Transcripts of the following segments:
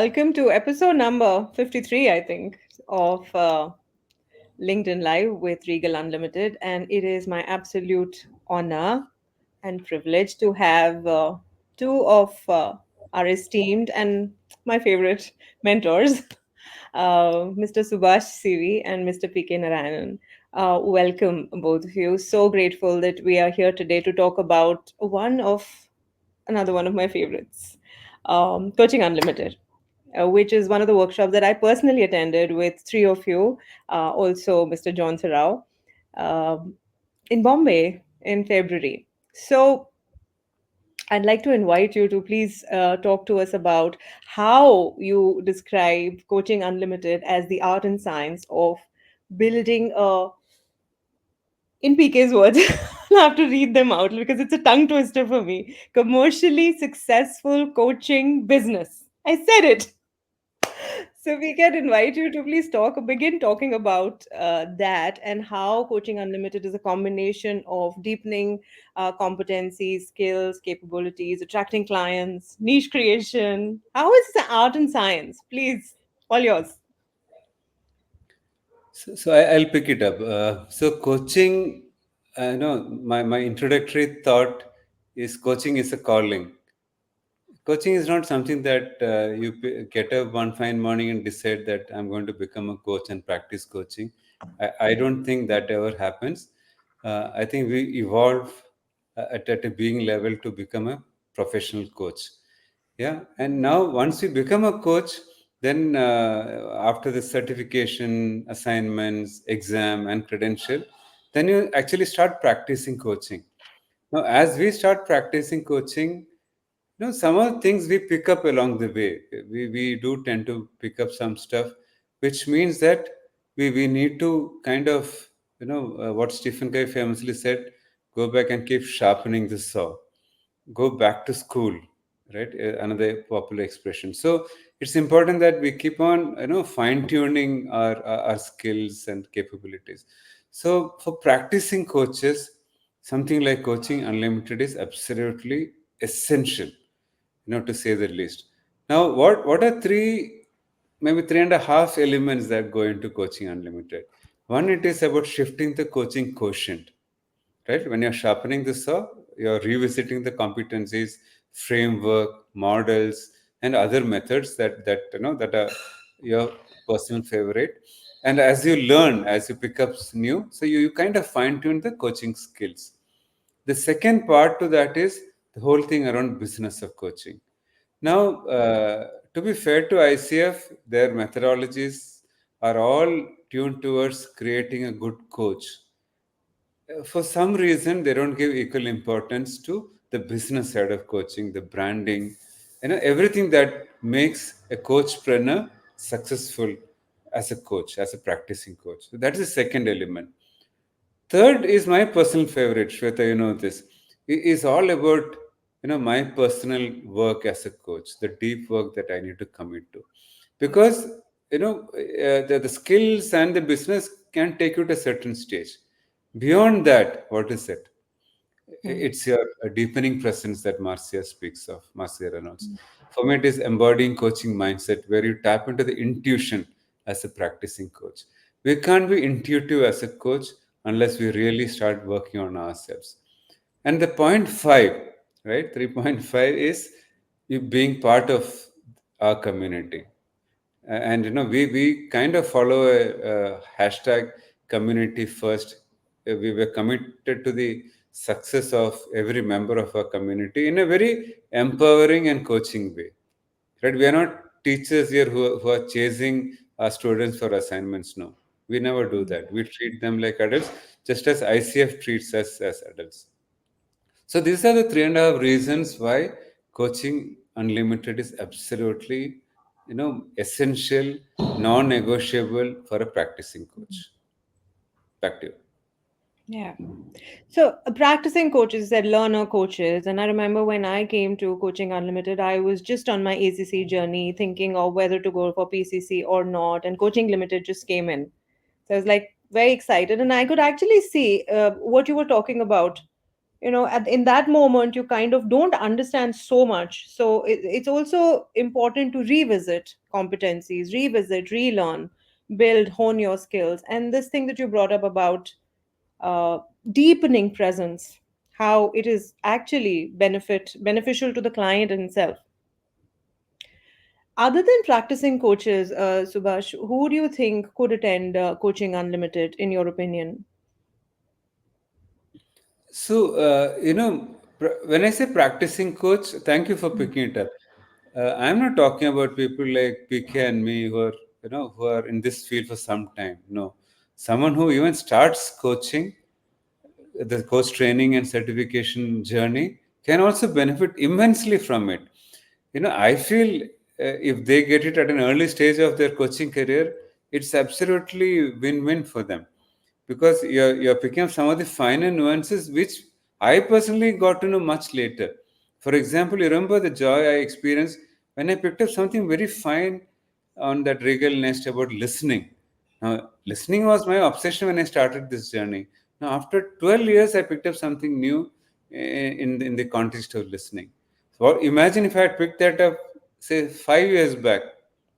welcome to episode number 53, I think, of LinkedIn Live with Regal Unlimited. And it is my absolute honor and privilege to have two of our esteemed and my favorite mentors, Mr. Subash CV and Mr. PK Narayanan. Welcome, both of you. So grateful that we are here today to talk about another one of my favorites, Coaching Unlimited, which is one of the workshops that I personally attended with three of you, also Mr. John Sarao, um, in Bombay in February. So I'd like to invite you to please talk to us about how you describe Coaching Unlimited as the art and science of building in PK's words, I'll have to read them out because it's a tongue twister for me. Commercially successful coaching business. I said it. So we can invite you to please begin talking about that and how Coaching Unlimited is a combination of deepening competencies, skills, capabilities, attracting clients, niche creation. How is the art and science? Please, all yours. I'll pick it up. Coaching, my introductory thought is coaching is a calling. Coaching is not something that get up one fine morning and decide that I'm going to become a coach and practice coaching. I don't think that ever happens. I think we evolve at a being level to become a professional coach. Yeah, and now once you become a coach, then after the certification, assignments, exam, and credential, then you actually start practicing coaching. Now, as we start practicing coaching, some of the things we pick up along the way. We do tend to pick up some stuff, which means that we need to kind of, what Stephen Covey famously said, go back and keep sharpening the saw, go back to school, right? Another popular expression. So it's important that we keep on, fine tuning our skills and capabilities. So for practicing coaches, something like Coaching Unlimited is absolutely essential, to say the least. Now, what are maybe three and a half elements that go into Coaching Unlimited? One, it is about shifting the coaching quotient, right? When you're sharpening the saw, you're revisiting the competencies, framework, models, and other methods that are your personal favorite. And as you learn, as you pick up new, so you kind of fine tune the coaching skills. The second part to that is the whole thing around business of coaching. Now, to be fair to ICF, their methodologies are all tuned towards creating a good coach. For some reason, they don't give equal importance to the business side of coaching, the branding, everything that makes a coachpreneur successful as a coach, as a practicing coach. So that is the second element. Third is my personal favorite, Shweta, you know this. It is all about, my personal work as a coach, the deep work that I need to commit to. Because, the skills and the business can take you to a certain stage. Beyond that, what is it? Hmm. It's your deepening presence that Marcia speaks of, Marcia Reynolds. For me, it is embodying coaching mindset where you tap into the intuition as a practicing coach. We can't be intuitive as a coach unless we really start working on ourselves. And the point five, right? 3.5 is you being part of our community. And we kind of follow a hashtag community first. We were committed to the success of every member of our community in a very empowering and coaching way, right? We are not teachers here who are chasing our students for assignments. No, we never do that. We treat them like adults, just as ICF treats us as adults. So these are the three and a half reasons why Coaching Unlimited is absolutely, essential, non-negotiable for a practicing coach. Back to you. Yeah. So, practicing coaches said learner coaches. And I remember when I came to Coaching Unlimited, I was just on my ACC journey thinking of whether to go for PCC or not. And Coaching Limited just came in. So I was like very excited. And I could actually see what you were talking about. in that moment you kind of don't understand so much. So it's also important to revisit competencies, revisit, relearn, build, hone your skills. And this thing that you brought up about uh, deepening presence, how it is actually beneficial to the client himself. Other than practicing coaches, Subhash, who do you think could attend Coaching Unlimited, in your opinion? So, when I say practicing coach, thank you for picking it up. I'm not talking about people like PK and me who are in this field for some time. No, someone who even starts coaching, the coach training and certification journey can also benefit immensely from it. I feel if they get it at an early stage of their coaching career, it's absolutely win-win for them, because you're picking up some of the finer nuances which I personally got to know much later. For example, you remember the joy I experienced when I picked up something very fine on that Regal nest about listening. Now, listening was my obsession when I started this journey. Now, after 12 years, I picked up something new in the context of listening. So, imagine if I had picked that up, say, 5 years back.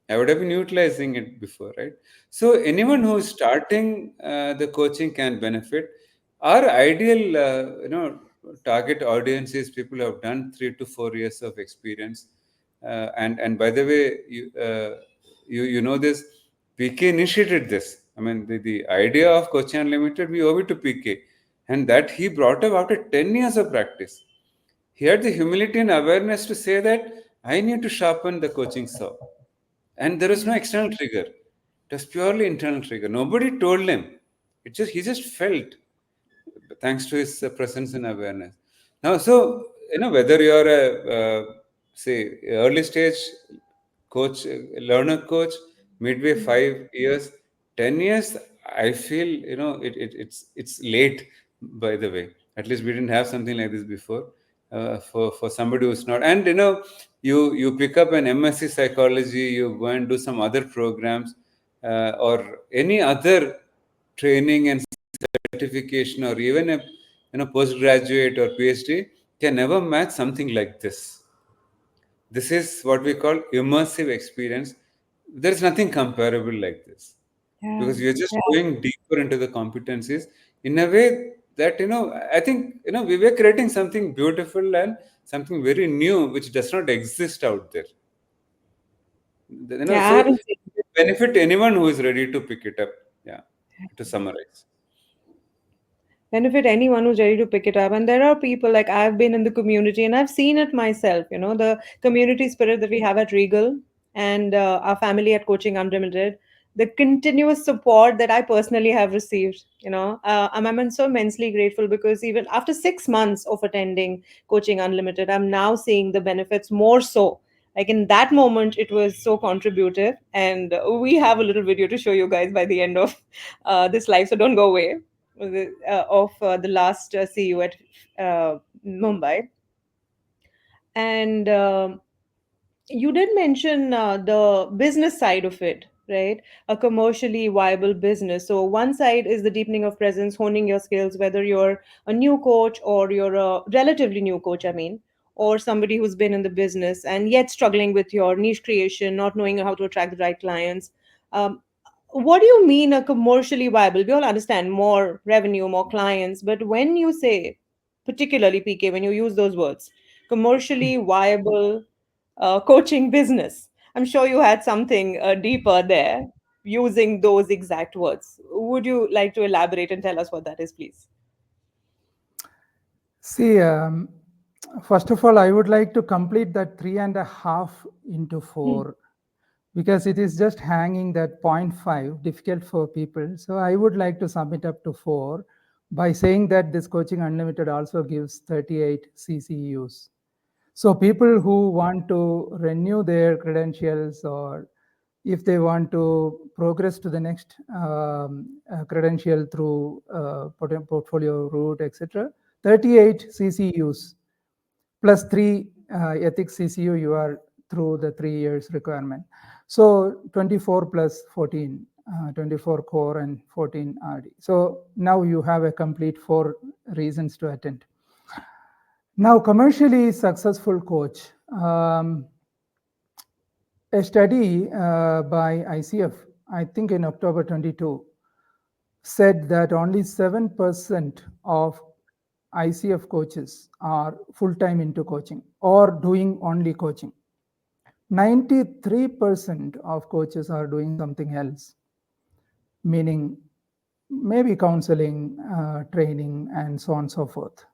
I would have been utilizing it before, right? So, anyone who is starting the coaching can benefit. Our ideal, target audience is people who have done 3 to 4 years of experience. And by the way, you know this, PK initiated this. I mean, the idea of Coaching Unlimited, we owe it to PK, and that he brought up after 10 years of practice. He had the humility and awareness to say that I need to sharpen the coaching saw. And there was no external trigger. It was purely internal trigger. Nobody told him. He just felt, thanks to his presence and awareness. Now, so whether you're a say early stage coach, learner coach, midway 5 years, 10 years, I feel it's late. By the way, at least we didn't have something like this before. For somebody who's not, and you pick up an MSc psychology, you go and do some other programs, or any other training and certification, or even a postgraduate or PhD can never match something like this. This is what we call immersive experience. There's nothing comparable like this, Yeah. because you're just Yeah. going deeper into the competencies in a way that I think we were creating something beautiful and something very new which does not exist out there. Yeah, I So haven't seen. benefit anyone who is ready to pick it up. Yeah, to summarize. Benefit anyone who's ready to pick it up. And there are people, like, I've been in the community and I've seen it myself, the community spirit that we have at Regal, and our family at Coaching Unlimited, the continuous support that I personally have received. I'm so immensely grateful, because even after 6 months of attending Coaching Unlimited, I'm now seeing the benefits more so. Like, in that moment, it was so contributive. And we have a little video to show you guys by the end of this live, so don't go away, of the last CU at Mumbai. And you did mention the business side of it, right? A commercially viable business. So, one side is the deepening of presence, honing your skills, whether you're a new coach or you're a relatively new coach, I mean, or somebody who's been in the business and yet struggling with your niche creation, not knowing how to attract the right clients. Um, what do you mean a commercially viable? We all understand more revenue, more clients, but when you say, particularly PK, when you use those words, commercially viable coaching business, I'm sure you had something deeper there using those exact words. Would you like to elaborate and tell us what that is, please? See, first of all, I would like to complete that 3.5 into Hmm. 4, because it is just hanging that 0.5 difficult for people. So I would like to sum it up to 4 by saying that this Coaching Unlimited also gives 38 CCUs. So people who want to renew their credentials, or if they want to progress to the next credential through portfolio route, etc., 38 CCUs plus 3 ethics CCU, you are through the 3 years requirement. So 24 plus 14, 24 core and 14 RD. So now you have a complete 4 reasons to attend. Now, commercially successful coach. A study by ICF, I think in October 22, said that only 7% of ICF coaches are full-time into coaching or doing only coaching. 93% of coaches are doing something else, meaning maybe counseling, training, and so on and so forth.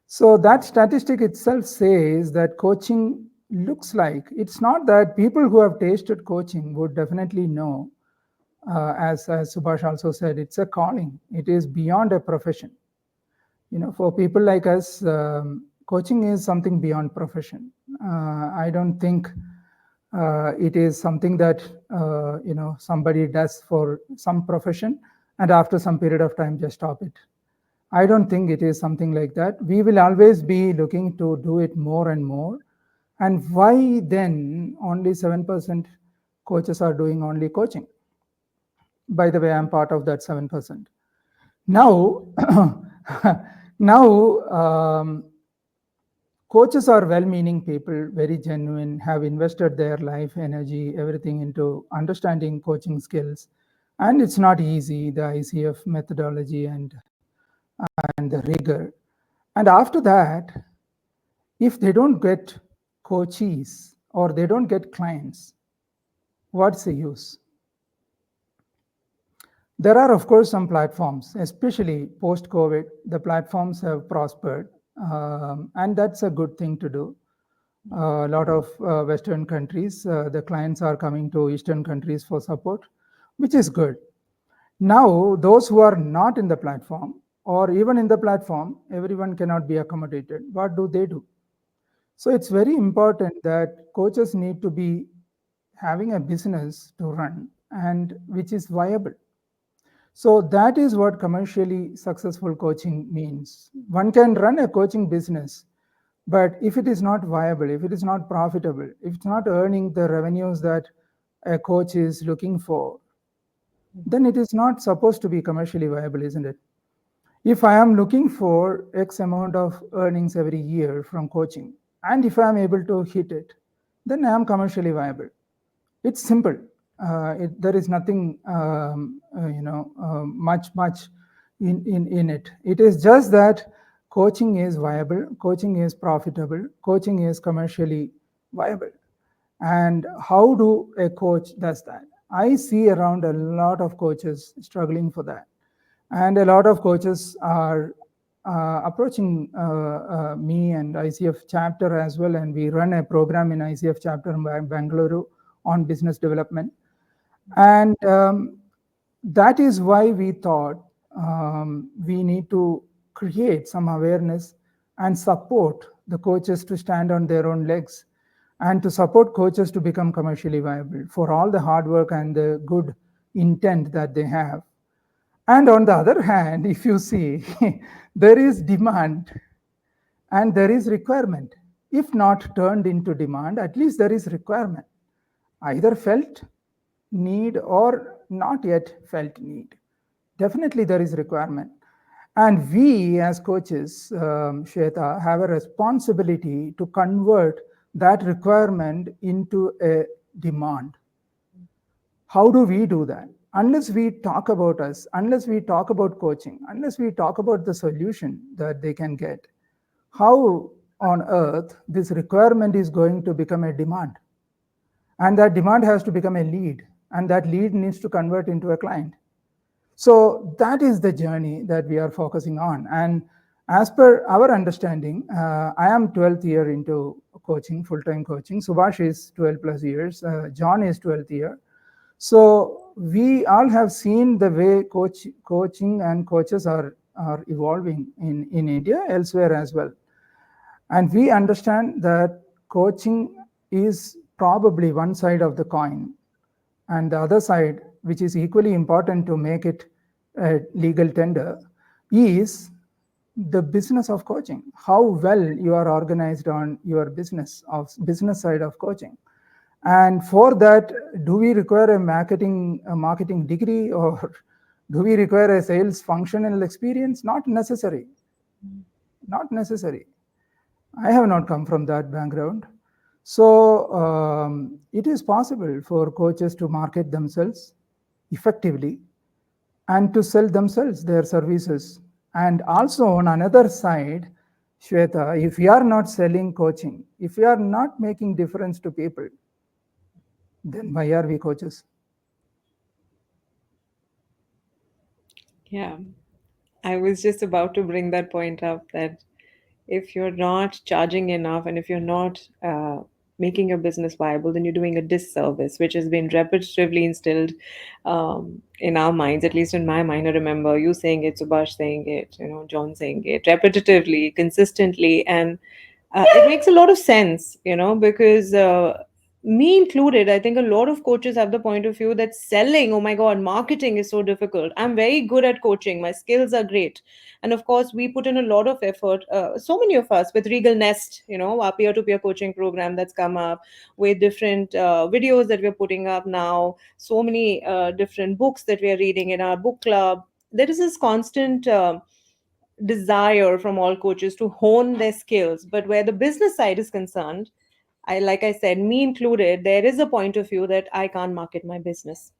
So that statistic itself says that coaching looks like, it's not that people who have tasted coaching would definitely know, as Subash also said, it's a calling. It is beyond a profession. For people like us, coaching is something beyond profession. I don't think it is something that somebody does for some profession and after some period of time just stop it. I don't think it is something like that. We will always be looking to do it more and more. And why then only 7% coaches are doing only coaching? By the way, I'm part of that 7%. Now, coaches are well-meaning people, very genuine, have invested their life, energy, everything into understanding coaching skills. And it's not easy, the ICF methodology and the rigor. And after that, if they don't get coaches or they don't get clients, what's the use? There are, of course, some platforms, especially post-COVID, the platforms have prospered, and that's a good thing to do. A lot of Western countries, the clients are coming to Eastern countries for support, which is good. Now, those who are not in the platform, or even in the platform, everyone cannot be accommodated. What do they do? So it's very important that coaches need to be having a business to run and which is viable. So that is what commercially successful coaching means. One can run a coaching business, but if it is not viable, if it is not profitable, if it's not earning the revenues that a coach is looking for, then it is not supposed to be commercially viable, isn't it? If I am looking for X amount of earnings every year from coaching, and if I am able to hit it, then I am commercially viable. It's simple. There is nothing, much in it. It is just that coaching is viable, coaching is profitable, coaching is commercially viable. And how do a coach does that? I see around a lot of coaches struggling for that. And a lot of coaches are approaching me and ICF chapter as well. And we run a program in ICF chapter in Bangalore on business development. And that is why we thought we need to create some awareness and support the coaches to stand on their own legs and to support coaches to become commercially viable for all the hard work and the good intent that they have. And on the other hand, if you see, there is demand and there is requirement. If not turned into demand, at least there is requirement. Either felt need or not yet felt need. Definitely there is requirement. And we as coaches, Shweta, have a responsibility to convert that requirement into a demand. How do we do that? Unless we talk about us, unless we talk about coaching, unless we talk about the solution that they can get, how on earth this requirement is going to become a demand? And that demand has to become a lead, and that lead needs to convert into a client. So that is the journey that we are focusing on. And as per our understanding, I am 12th year into coaching, full-time coaching. Subash is 12 plus years. John is 12th year. So we all have seen the way coaching and coaches are evolving in India, elsewhere as well. And we understand that coaching is probably one side of the coin. And the other side, which is equally important to make it a legal tender, is the business of coaching. How well you are organized on your business side of coaching. And for that, do we require a marketing degree, or do we require a sales functional experience? Not necessary. Not necessary. I have not come from that background. So it is possible for coaches to market themselves effectively and to sell themselves their services. And also on another side, Shweta, if we are not selling coaching, if we are not making difference to people, then why are we coaches? Yeah, I was just about to bring that point up that if you're not charging enough and if you're not making your business viable, then you're doing a disservice, which has been repetitively instilled in our minds, at least in my mind. I remember you saying it, Subash saying it, John saying it repetitively, consistently, and it makes a lot of sense, because me included, I think a lot of coaches have the point of view that selling, oh my God, marketing is so difficult. I'm very good at coaching, my skills are great. And of course, we put in a lot of effort, so many of us with Regal Nest, our peer to peer coaching program that's come up with different videos that we're putting up now, so many different books that we are reading in our book club. There is this constant desire from all coaches to hone their skills. But where the business side is concerned, like I said, me included, there is a point of view that I can't market my business.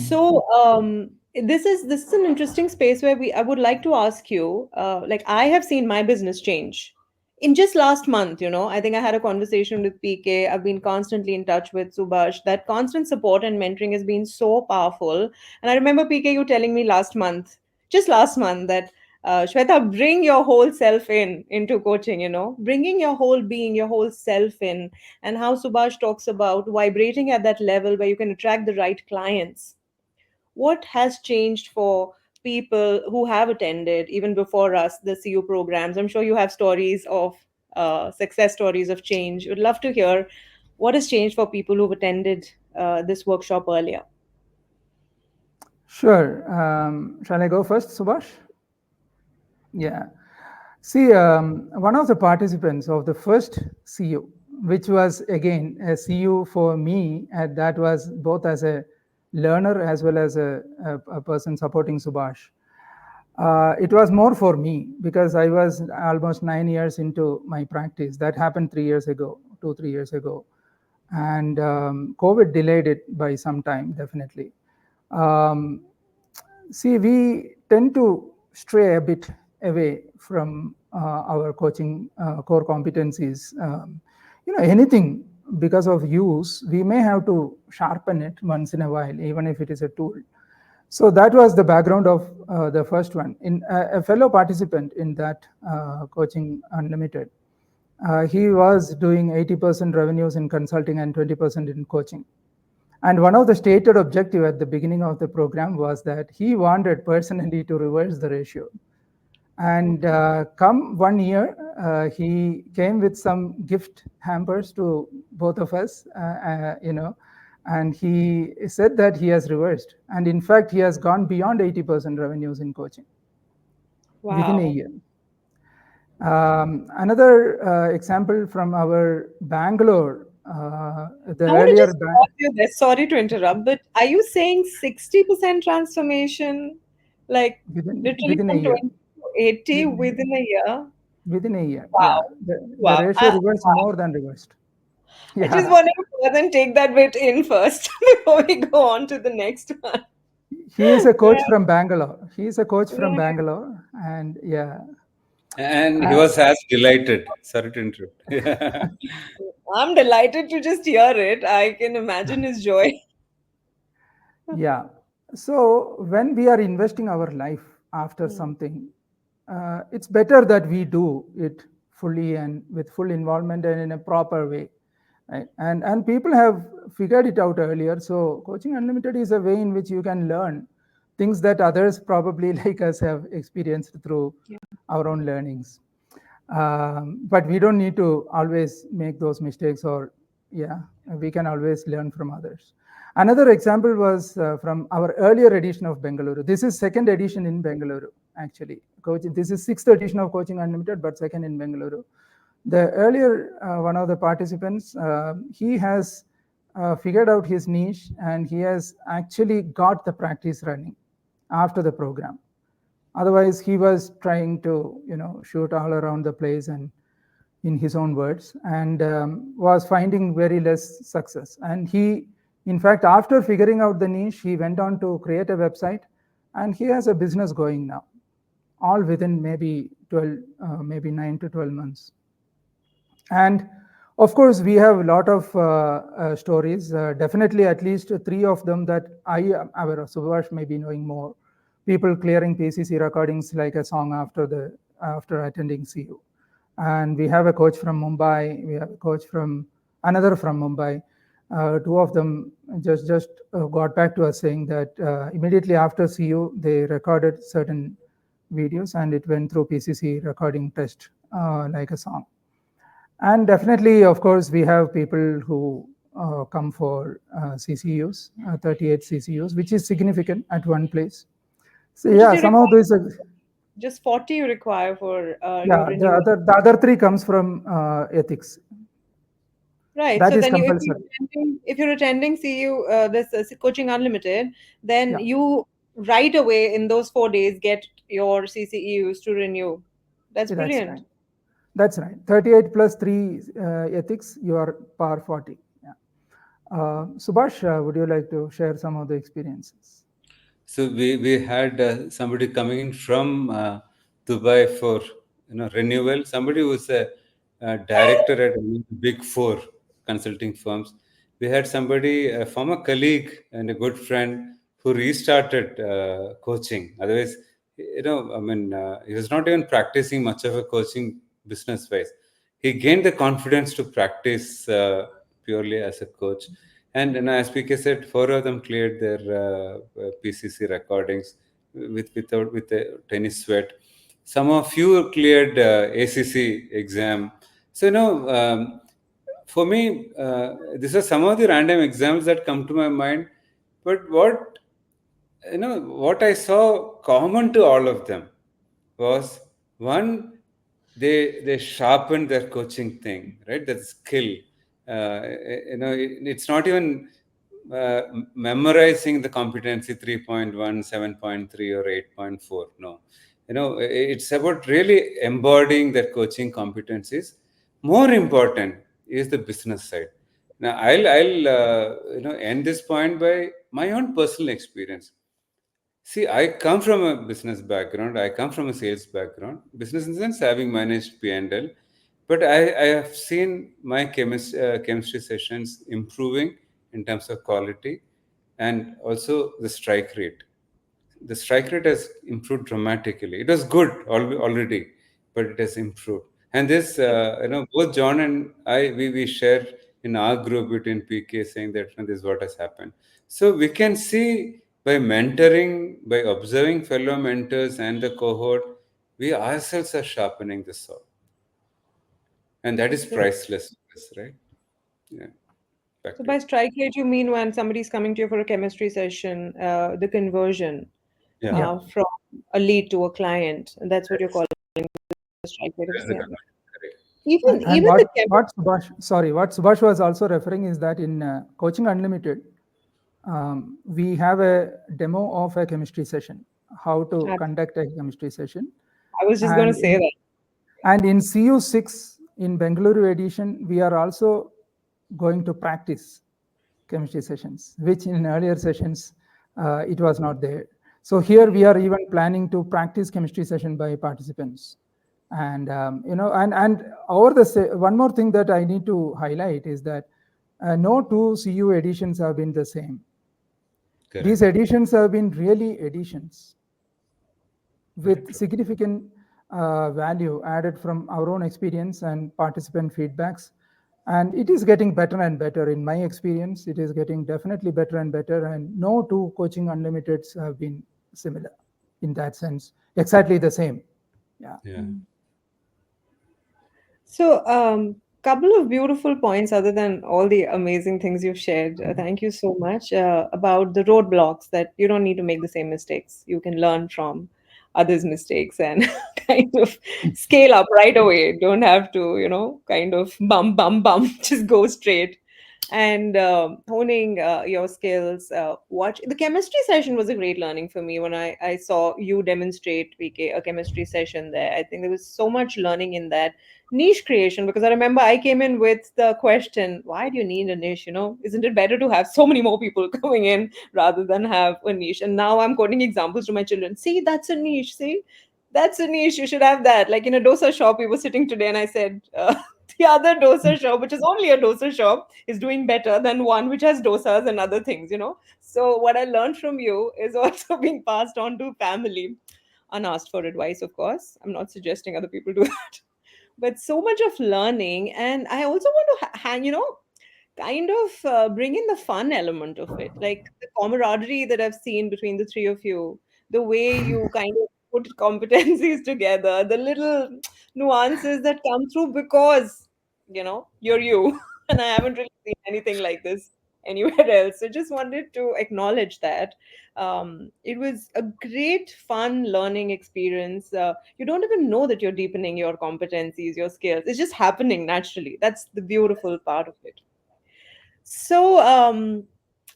So this is an interesting space where I would like to ask you, like I have seen my business change in just last month. I think I had a conversation with PK. I've been constantly in touch with Subash. That constant support and mentoring has been so powerful. And I remember PK you telling me just last month, that Shweta, bring your whole self into coaching. Bringing your whole being, your whole self in, and how Subash talks about vibrating at that level where you can attract the right clients. What has changed for people who have attended even before us the CU programs? I'm sure you have stories of success stories of change. Would love to hear what has changed for people who've attended this workshop earlier. Sure. Shall I go first, Subash? Yeah. See, one of the participants of the first CU, which was again a CU for me, and that was both as a learner as well as a person supporting Subash. It was more for me because I was almost 9 years into my practice. That happened 3 years ago, 3 years ago. And COVID delayed it by some time, definitely. See, we tend to stray a bit away from our coaching core competencies. Anything because of use, we may have to sharpen it once in a while, even if it is a tool. So that was the background of the first one. In a fellow participant in that Coaching Unlimited, he was doing 80% revenues in consulting and 20% in coaching. And one of the stated objective at the beginning of the program was that he wanted personally to reverse the ratio. And come 1 year, he came with some gift hampers to both of us, and he said that he has reversed. And in fact, he has gone beyond 80% revenues in coaching within a year. Another example from our Bangalore, the I want to earlier. just stop you there. Sorry to interrupt, but are you saying 60% transformation, like literally within a from year? 20 to 80 within a year? Within a year, Wow. yeah. The Wow. ratio reversed more than reversed. I just wanted to pause and take that bit in first before we go on to the next one. He is a coach from Bangalore. He is a coach from Bangalore, and yeah. And he was as delighted. Sorry to interrupt. I'm delighted to just hear it. I can imagine his joy. Yeah. So when we are investing our life after something, it's better that we do it fully and with full involvement and in a proper way. Right? And people have figured it out earlier. So Coaching Unlimited is a way in which you can learn things that others probably like us have experienced through our own learnings. But we don't need to always make those mistakes, or we can always learn from others. Another example was from our earlier edition of Bengaluru. This is second edition in Bengaluru, actually. This is sixth edition of Coaching Unlimited, but second in Bengaluru. The earlier one of the participants, he has figured out his niche, and he has actually got the practice running after the program. Otherwise, he was trying to, shoot all around the place and in his own words, and was finding very less success. And he, in fact, after figuring out the niche, he went on to create a website, and he has a business going now, all within maybe 12, maybe 9 to 12 months. And of course, we have a lot of stories, definitely at least 3 of them that our Subash may be knowing more. People clearing PCC recordings like a song after attending CU. And we have a coach from Mumbai, we have a coach from another from Mumbai. 2 of them just got back to us saying that immediately after CU, they recorded certain videos and it went through PCC recording test like a song. And definitely, of course, we have people who come for CCUs, 38 CCUs, which is significant at one place. So yeah, some of these just 40 you require for yeah, the other 3 comes from ethics. Right. That so is then compulsory. if you're attending CU, this Coaching Unlimited, then Yeah. you right away in those 4 days get your CCEUs to renew. That's brilliant. That's right. 38 plus 3 ethics, you are par 40. Yeah. Subash, would you like to share some of the experiences? So we had somebody coming in from Dubai for renewal. Somebody who was a director at big 4 consulting firms. We had somebody, a former colleague and a good friend, who restarted coaching. Otherwise, he was not even practicing much of a coaching business wise. He gained the confidence to practice purely as a coach. And as PK said, 4 of them cleared their PCC recordings with a tennis sweat. Some of you cleared ACC exam. So for me, these are some of the random exams that come to my mind. But what I saw common to all of them was, one, they sharpened their coaching thing, right? That skill. It's not even memorizing the competency 3.1, 7.3, or 8.4. No, it's about really embodying their coaching competencies. More important is the business side. Now, I'll end this point by my own personal experience. See, I come from a business background. I come from a sales background. Business in the sense having managed P&L. But I have seen my chemistry sessions improving in terms of quality and also the strike rate. The strike rate has improved dramatically. It was good already, but it has improved. And this, both John and I, we share in our group between PK saying that this is what has happened. So we can see by mentoring, by observing fellow mentors and the cohort, we ourselves are sharpening the saw. And that is priceless, right? Yeah. So by strike rate, you mean when somebody's coming to you for a chemistry session, the conversion from a lead to a client, and that's what you're calling the strike rate of sale. Even what Subash was also referring is that in Coaching Unlimited, we have a demo of a chemistry session, how to conduct a chemistry session. I was just going to say that. And in CU6 in Bengaluru edition, we are also going to practice chemistry sessions, which in earlier sessions, it was not there. So here we are even planning to practice chemistry session by participants. And, and over one more thing that I need to highlight is that no 2 CU editions have been the same. Correct. These editions have been really editions with significant value added from our own experience and participant feedbacks. And it is getting better and better. In my experience, it is getting definitely better and better. And no 2 Coaching Unlimiteds have been similar in that sense, exactly the same. Yeah. So, couple of beautiful points other than all the amazing things you've shared. Thank you so much about the roadblocks, that you don't need to make the same mistakes. You can learn from others' mistakes and kind of scale up right away. Don't have to, kind of bum, just go straight. and honing your skills. Watch the chemistry session was a great learning for me when I saw you demonstrate PK a chemistry session there. I think there was so much learning in that niche creation, because I remember I came in with the question, why do you need a niche? Isn't it better to have so many more people coming in rather than have a niche? And now I'm quoting examples to my children. See, that's a niche. See, that's a niche. You should have that. Like in a dosa shop, we were sitting today, and I said, the other dosa shop, which is only a dosa shop, is doing better than one which has dosas and other things. So what I learned from you is also being passed on to family, unasked for advice, of course. I'm not suggesting other people do that, but so much of learning. And I also want to kind of bring in the fun element of it, like the camaraderie that I've seen between the three of you, the way you kind of put competencies together, the little nuances that come through because you're you, and I haven't really seen anything like this anywhere else. So just wanted to acknowledge that. It was a great fun learning experience. You don't even know that you're deepening your competencies, your skills. It's just happening naturally. That's the beautiful part of it. So,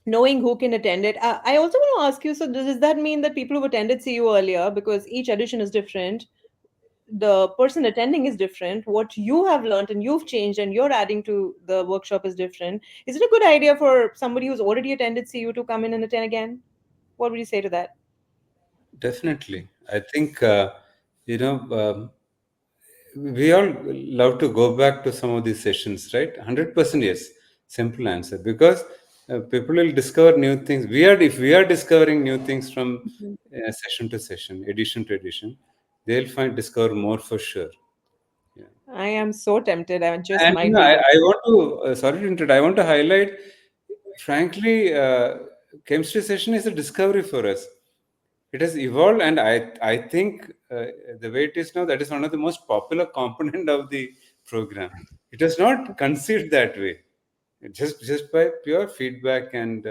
knowing who can attend it, I also want to ask you, so does that mean that people who attended CU earlier, because each edition is different, the person attending is different, what you have learned and you've changed and you're adding to the workshop is different. Is it a good idea for somebody who's already attended CU to come in and attend again? What would you say to that? Definitely. I think, you know, we all love to go back to some of these sessions, right? 100% yes. Simple answer. Because people will discover new things. If we are discovering new things from Mhm. session to session, edition to edition, they'll discover more for sure. Yeah. I am so tempted. I just And might be. I want to, sorry to interrupt, I want to highlight, frankly, chemistry session is a discovery for us. It has evolved, and I think the way it is now, that is one of the most popular component of the program. It was not conceived that way. Just by pure feedback, and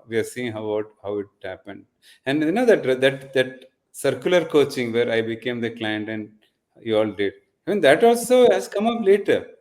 we are seeing how it happened. And that circular coaching where I became the client and you all did. And that also has come up later,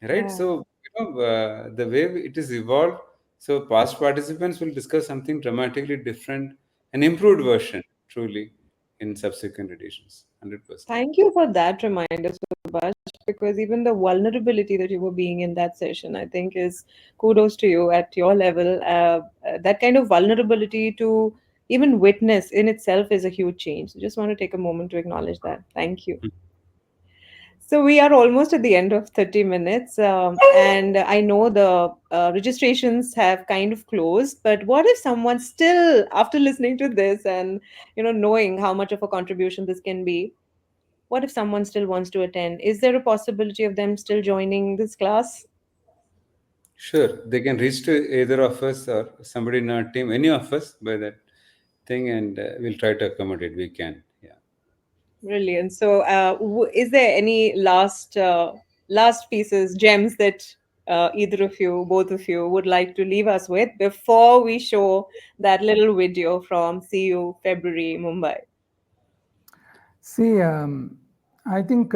right? Yeah. So the way it is evolved. So past participants will discuss something dramatically different, an improved version, truly, in subsequent editions. 100%. Thank you for that reminder, Subash, because even the vulnerability that you were being in that session, I think, is kudos to you at your level. That kind of vulnerability to even witness in itself is a huge change. So just want to take a moment to acknowledge that. Thank you. So we are almost at the end of 30 minutes, and I know the registrations have kind of closed. But what if someone still, after listening to this and knowing how much of a contribution this can be, what if someone still wants to attend? Is there a possibility of them still joining this class? Sure, they can reach to either of us or somebody in our team, any of us, by that thing, and we'll try to accommodate. We can, yeah. Brilliant. So, is there any last pieces, gems that either of you, both of you, would like to leave us with before we show that little video from CU February Mumbai? See, I think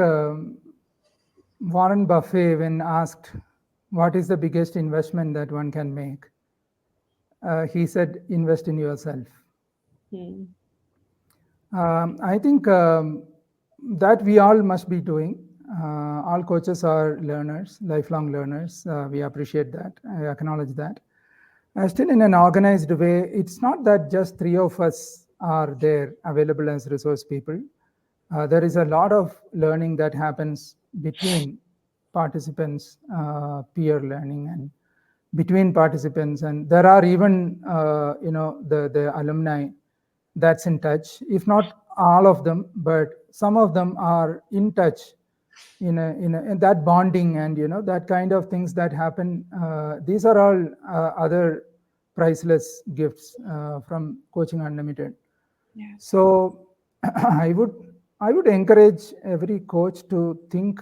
Warren Buffett, when asked what is the biggest investment that one can make, he said, invest in yourself. Hmm. I think that we all must be doing. All coaches are learners, lifelong learners. We appreciate that. I acknowledge that. Still, in an organized way, it's not that just three of us are there available as resource people. There is a lot of learning that happens between participants, peer learning, and between participants. And there are even, the alumni that's in touch. If not all of them, but some of them are in touch in that bonding and that kind of things that happen. These are all other priceless gifts from Coaching Unlimited. Yeah. So I would encourage every coach to think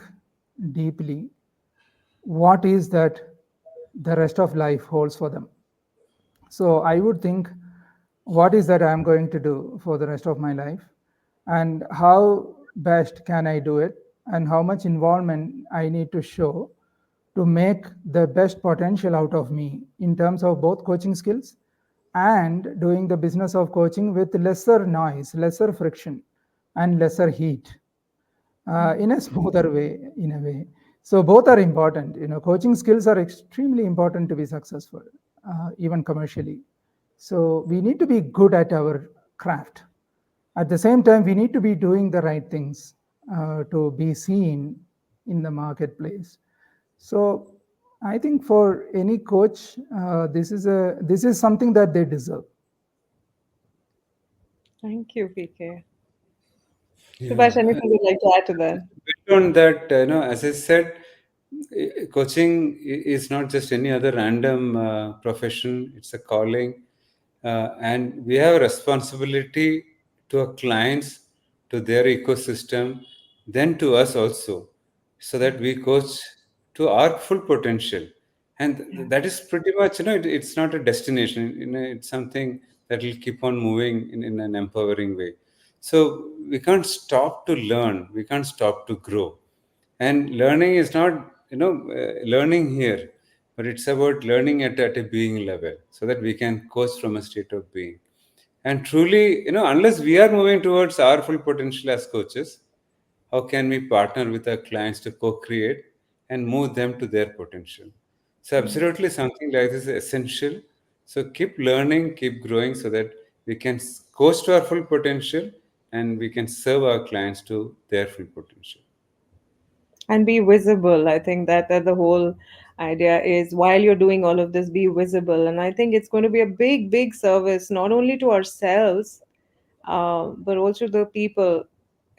deeply what is that the rest of life holds for them. So I would think, what is that I'm going to do for the rest of my life, and how best can I do it, and how much involvement I need to show to make the best potential out of me in terms of both coaching skills and doing the business of coaching with lesser noise, lesser friction, and lesser heat in a smoother way, in a way. So both are important. Coaching skills are extremely important to be successful, even commercially. So we need to be good at our craft. At the same time, we need to be doing the right things to be seen in the marketplace. So I think for any coach, this is something that they deserve. Thank you, PK. Subash, Yeah. anything you'd like to add to that? Built on that, as I said, coaching is not just any other random profession. It's a calling, and we have a responsibility to our clients, to their ecosystem, then to us also, so that we coach to our full potential. And that is pretty much, it's not a destination. It's something that will keep on moving in an empowering way. So we can't stop to learn. We can't stop to grow. And learning is not, learning here, but it's about learning at a being level, so that we can coach from a state of being. And truly, unless we are moving towards our full potential as coaches, how can we partner with our clients to co-create and move them to their potential? So absolutely something like this is essential. So keep learning, keep growing, so that we can coach to our full potential and we can serve our clients to their full potential. And be visible. I think that the whole idea is, while you're doing all of this, be visible. And I think it's going to be a big service, not only to ourselves, but also the people.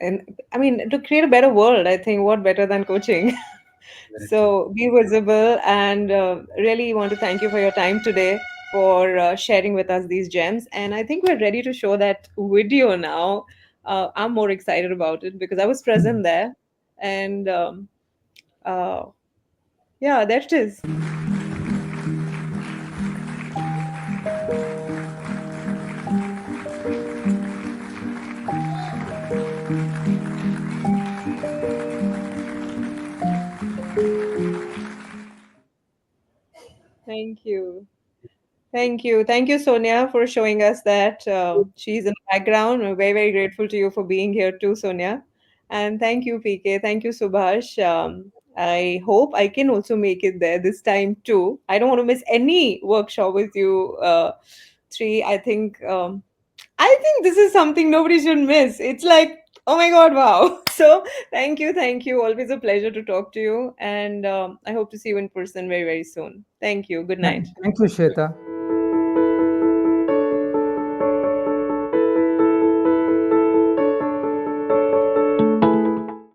And I mean, to create a better world, I think what better than coaching? Very true. So be visible, and really want to thank you for your time today, for sharing with us these gems. And I think we're ready to show that video now. I'm more excited about it because I was present there. And uh, yeah, there it is. Thank you. Thank you. Thank you, Sonia, for showing us that she's in the background. We're very grateful to you for being here too, Sonia. And thank you, PK. Thank you, Subhash. I hope I can also make it there this time too. I don't want to miss any workshop with you three. I think this is something nobody should miss. It's like, oh my God, wow. So thank you, thank you. Always a pleasure to talk to you. And I hope to see you in person very soon. Thank you. Good night. Thank you, Shweta.